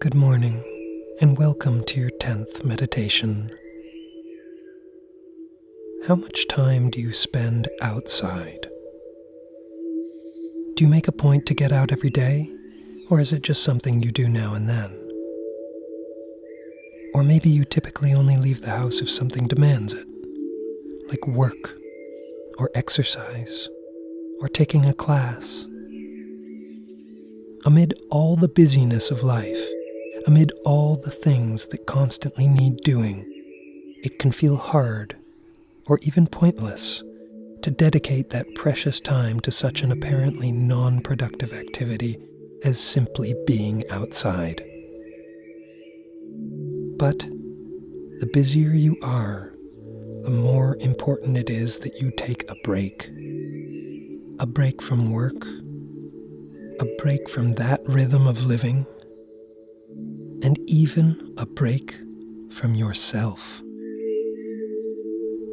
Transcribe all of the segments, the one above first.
Good morning, and welcome to your 10th meditation. How much time do you spend outside? Do you make a point to get out every day, or is it just something you do now and then? Or maybe you typically only leave the house if something demands it, like work, or exercise, or taking a class. Amid all the busyness of life, amid all the things that constantly need doing, it can feel hard, or even pointless, to dedicate that precious time to such an apparently non-productive activity as simply being outside. But the busier you are, the more important it is that you take a break. A break from work, a break from that rhythm of living, and even a break from yourself.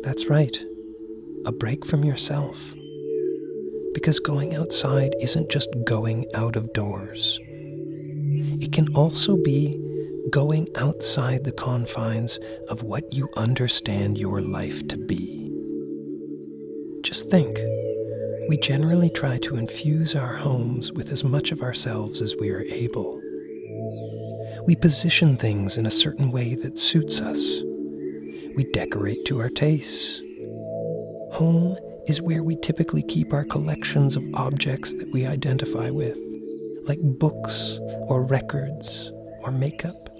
That's right, a break from yourself. Because going outside isn't just going out of doors. It can also be going outside the confines of what you understand your life to be. Just think, we generally try to infuse our homes with as much of ourselves as we are able. We position things in a certain way that suits us. We decorate to our tastes. Home is where we typically keep our collections of objects that we identify with, like books or records or makeup.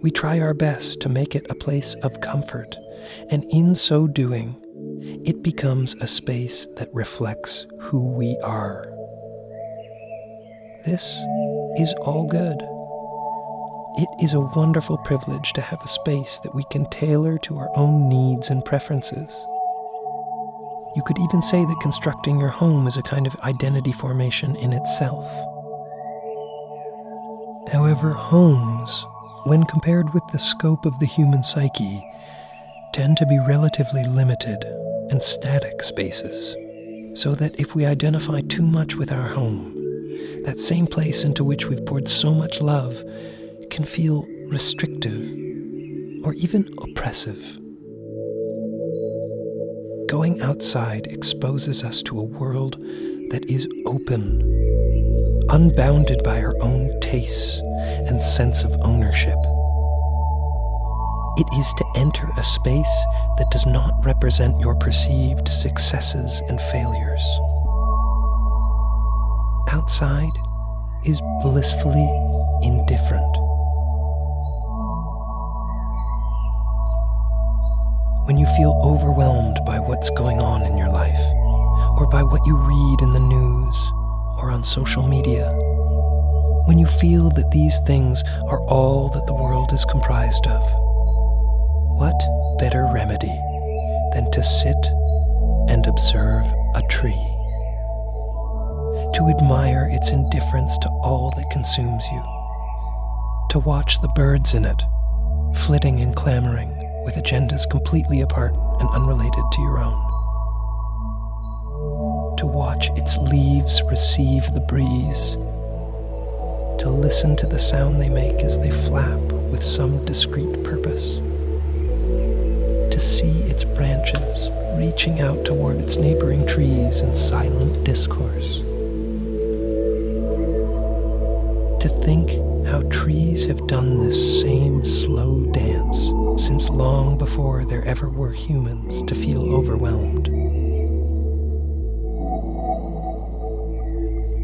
We try our best to make it a place of comfort, and in so doing, it becomes a space that reflects who we are. This is all good. It is a wonderful privilege to have a space that we can tailor to our own needs and preferences. You could even say that constructing your home is a kind of identity formation in itself. However, homes, when compared with the scope of the human psyche, tend to be relatively limited and static spaces, so that if we identify too much with our home, that same place into which we've poured so much love can feel restrictive or even oppressive. Going outside exposes us to a world that is open, unbounded by our own tastes and sense of ownership. It is to enter a space that does not represent your perceived successes and failures. Outside is blissfully indifferent. When you feel overwhelmed by what's going on in your life, or by what you read in the news or on social media, when you feel that these things are all that the world is comprised of, what better remedy than to sit and observe a tree? To admire its indifference to all that consumes you, to watch the birds in it, flitting and clamoring with agendas completely apart and unrelated to your own, to watch its leaves receive the breeze, to listen to the sound they make as they flap with some discrete purpose, to see its branches reaching out toward its neighboring trees in silent discourse, to think how trees have done this same slow dance since long before there ever were humans to feel overwhelmed.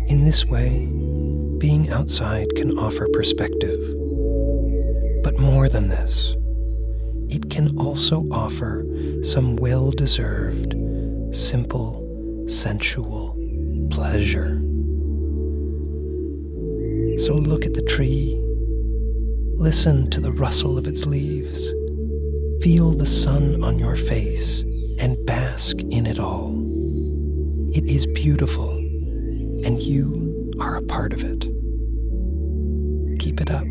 In this way, being outside can offer perspective. But more than this, it can also offer some well-deserved, simple, sensual pleasure. So look at the tree, listen to the rustle of its leaves, feel the sun on your face, and bask in it all. It is beautiful, and you are a part of it. Keep it up.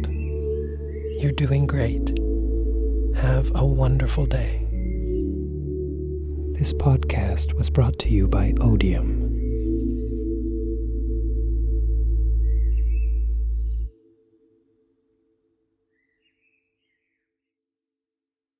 You're doing great. Have a wonderful day. This podcast was brought to you by Odium.